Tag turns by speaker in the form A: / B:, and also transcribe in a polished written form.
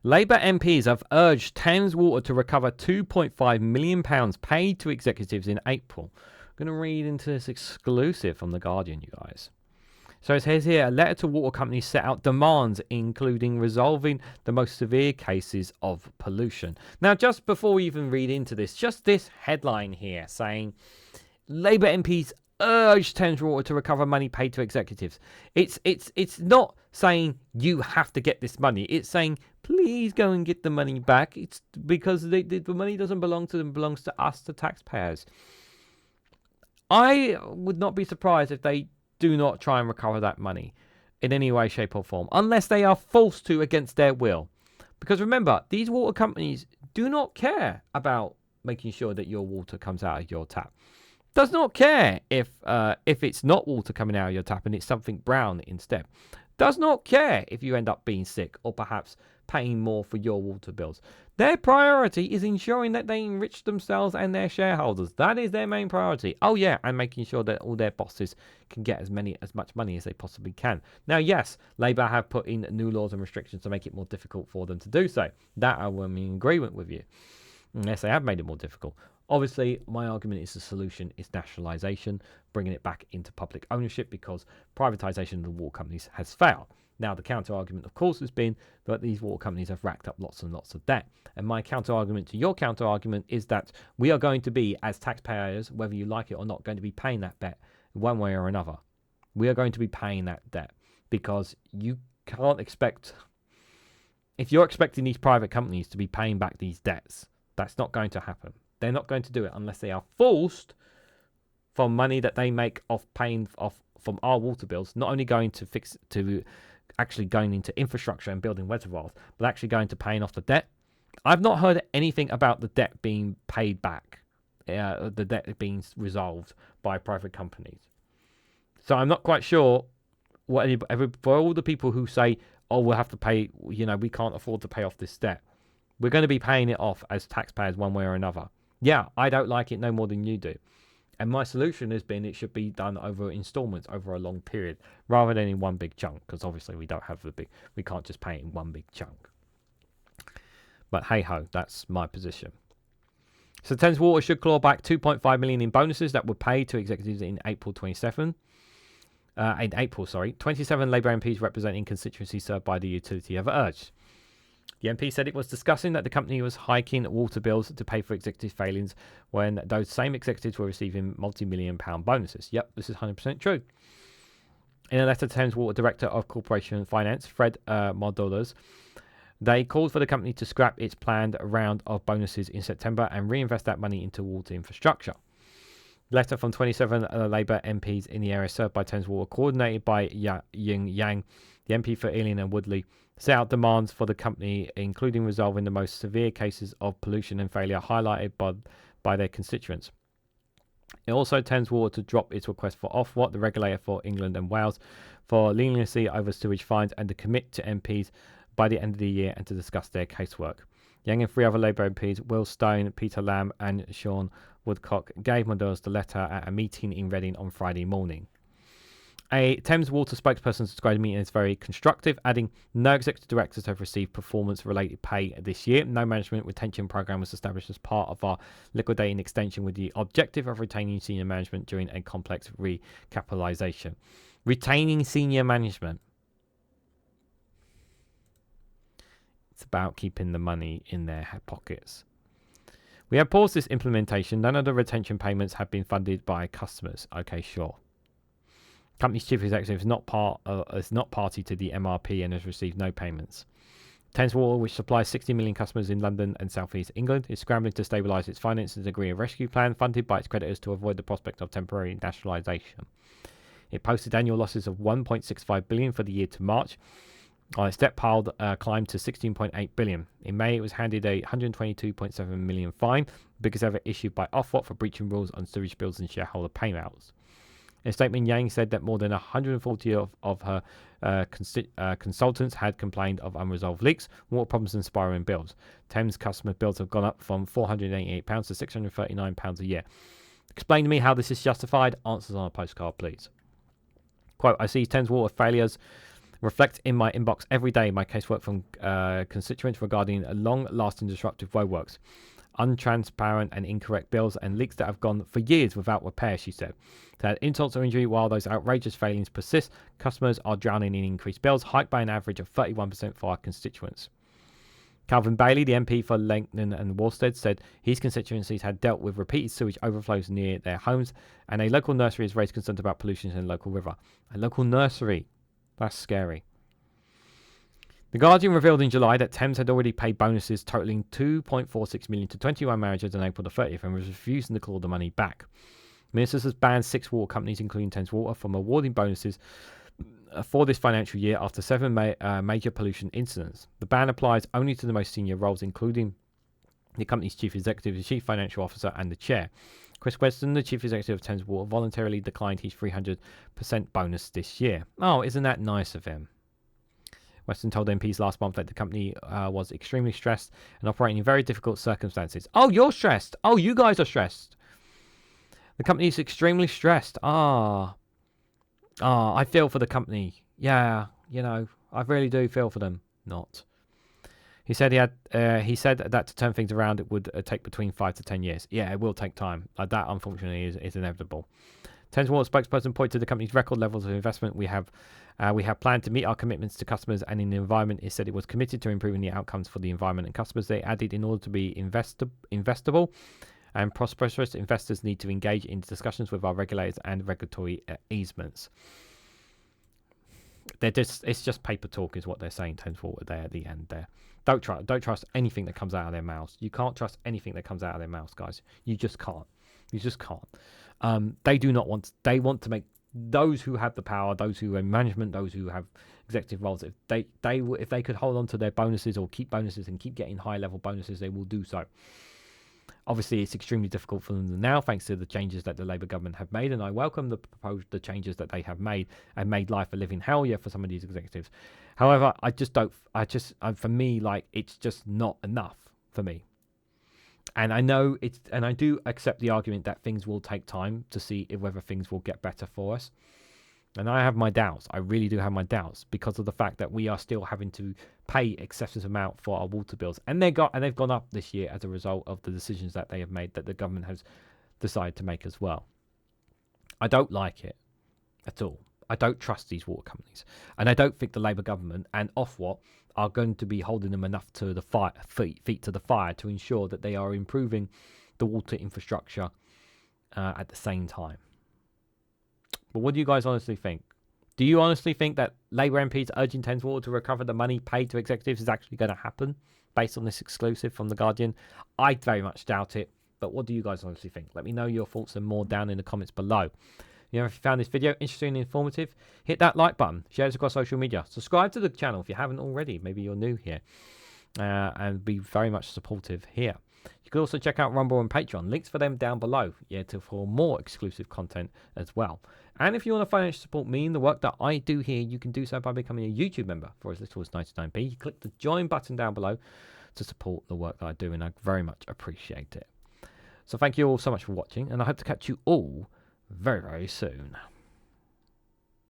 A: Labour MPs have urged Thames Water to recover £2.5 million paid to executives in April. I'm going to read into this exclusive from The Guardian, you guys. So it says here, a letter to water companies set out demands, including resolving the most severe cases of pollution. Now, just before we even read into this, just this headline here saying, Labour MPs urge Thames Water to recover money paid to executives. It's not saying you have to get this money. It's saying, please go and get the money back. It's because the money doesn't belong to them, it belongs to us, the taxpayers. I would not be surprised if they do not try and recover that money in any way, shape or form, unless they are forced to against their will. Because remember, these water companies do not care about making sure that your water comes out of your tap. Does not care if it's not water coming out of your tap and it's something brown instead. Does not care if you end up being sick or perhaps paying more for your water bills. Their priority is ensuring that they enrich themselves and their shareholders. That is their main priority. Oh yeah, and making sure that all their bosses can get as much money as they possibly can. Now, yes, Labour have put in new laws and restrictions to make it more difficult for them to do so. That I'm in agreement with you. Yes, they have made it more difficult. Obviously, my argument is the solution is nationalisation, bringing it back into public ownership because privatisation of the water companies has failed. Now, the counter-argument, of course, has been that these water companies have racked up lots and lots of debt. And my counter-argument to your counter-argument is that we are going to be, as taxpayers, whether you like it or not, going to be paying that debt one way or another. We are going to be paying that debt because you can't expect... If you're expecting these private companies to be paying back these debts, that's not going to happen. They're not going to do it unless they are forced from money that they make off paying off from our water bills, not only going to actually going into infrastructure and building reservoirs, but actually going to paying off the debt. I've not heard anything about the debt being paid back, the debt being resolved by private companies. So I'm not quite sure for all the people who say, oh, we'll have to pay, we can't afford to pay off this debt. We're going to be paying it off as taxpayers one way or another. Yeah, I don't like it no more than you do. And my solution has been it should be done over installments over a long period rather than in one big chunk, because obviously we can't just pay it in one big chunk. But hey ho, that's my position. So Thames Water should claw back 2.5 million in bonuses that were paid to executives in April 27. 27 Labour MPs representing constituencies served by the utility have urged. The MP said it was discussing that the company was hiking water bills to pay for executive failings when those same executives were receiving multi-million-pound bonuses. Yep, this is 100% true. In a letter to Thames Water Director of Corporation Finance, Fred Maroudas, they called for the company to scrap its planned round of bonuses in September and reinvest that money into water infrastructure. Letter from 27 Labour MPs in the area served by Thames Water, coordinated by Yuan Yang, the MP for Earley and Woodley, set out demands for the company, including resolving the most severe cases of pollution and failure highlighted by their constituents. It also Thames Water to drop its request for Ofwat, the regulator for England and Wales, for leniency over sewage fines and to commit to MPs by the end of the year and to discuss their casework. Yang and three other Labour MPs, Will Stone, Peter Lamb and Sean Woodcock, gave Maroudas the letter at a meeting in Reading on Friday morning. A Thames Water spokesperson described the meeting as very constructive, adding, no executive directors have received performance-related pay this year. No management retention program was established as part of our liquidating extension with the objective of retaining senior management during a complex recapitalisation. Retaining senior management. It's about keeping the money in their pockets. We have paused this implementation. None of the retention payments have been funded by customers. Okay, sure. Company's chief executive is not party to the MRP and has received no payments. Thames Water, which supplies 60 million customers in London and South East England, is scrambling to stabilise its finances and agree a rescue plan funded by its creditors to avoid the prospect of temporary nationalisation. It posted annual losses of 1.65 billion for the year to March. Its debt pile climbed to 16.8 billion. In May, it was handed a 122.7 million fine, biggest ever issued by Ofwat for breaching rules on sewage bills and shareholder payouts. In a statement, Yang said that more than 140 of her consultants had complained of unresolved leaks, water problems and spiralling bills. Thames customer bills have gone up from £488 to £639 a year. Explain to me how this is justified. Answers on a postcard, please. Quote, I see Thames Water failures reflect in my inbox every day my casework from constituents regarding long-lasting disruptive roadworks, untransparent and incorrect bills, and leaks that have gone for years without repair, she said. To add insult to injury, while those outrageous failings persist, customers are drowning in increased bills, hiked by an average of 31% for our constituents. Calvin Bailey, the MP for Leighton and Worstead, said his constituencies had dealt with repeated sewage overflows near their homes, and a local nursery has raised concerns about pollution in a local river. A local nursery? That's scary. The Guardian revealed in July that Thames had already paid bonuses totaling $2.46 million to 21 managers on April the 30th and was refusing to claw the money back. Ministers has banned 6 water companies, including Thames Water, from awarding bonuses for this financial year after 7 major pollution incidents. The ban applies only to the most senior roles, including the company's chief executive, the chief financial officer, and the chair. Chris Weston, the chief executive of Thames Water, voluntarily declined his 300% bonus this year. Oh, isn't that nice of him? Weston told MPs last month that the company was extremely stressed and operating in very difficult circumstances. Oh, you're stressed. Oh, you guys are stressed. The company is extremely stressed. I feel for the company. Yeah, I really do feel for them. Not. He said he said that to turn things around, it would take between 5 to 10 years. Yeah, it will take time. That, unfortunately, is inevitable. Thames Water spokesperson pointed to the company's record levels of investment. We have planned to meet our commitments to customers and in the environment. It said it was committed to improving the outcomes for the environment and customers. They added, in order to be investable and prosperous, investors need to engage in discussions with our regulators and regulatory easements. It's just paper talk, is what they're saying. Thames Water there at the end there. Don't trust anything that comes out of their mouths. You can't trust anything that comes out of their mouths, guys. You just can't. They do not want. They want to make those who have the power, those who are in management, those who have executive roles. If they could hold on to their bonuses or keep bonuses and keep getting high level bonuses, they will do so. Obviously, it's extremely difficult for them now, thanks to the changes that the Labour government have made, and I welcome the changes that they have made and made life a living hell, for some of these executives. However, for me, it's just not enough for me. And I know and I do accept the argument that things will take time to see whether things will get better for us. And I have my doubts. I really do have my doubts because of the fact that we are still having to pay excessive amount for our water bills, and they've gone up this year as a result of the decisions that they have made, that the government has decided to make as well. I don't like it at all. I don't trust these water companies, and I don't think the Labour government and Ofwat are going to be holding them enough to the feet to the fire to ensure that they are improving the water infrastructure at the same time. But what do you guys honestly think? Do you honestly think that Labour MPs urging Thames Water to recover the money paid to executives is actually going to happen based on this exclusive from The Guardian? I very much doubt it. But what do you guys honestly think? Let me know your thoughts and more down in the comments below. If you found this video interesting and informative, hit that like button, share it across social media, subscribe to the channel if you haven't already. Maybe you're new here, and be very much supportive here. You can also check out Rumble and Patreon. Links for them down below, for more exclusive content as well. And if you want to financially support me and the work that I do here, you can do so by becoming a YouTube member for as little as 99p. You click the join button down below to support the work that I do, and I very much appreciate it. So thank you all so much for watching, and I hope to catch you all very, very soon.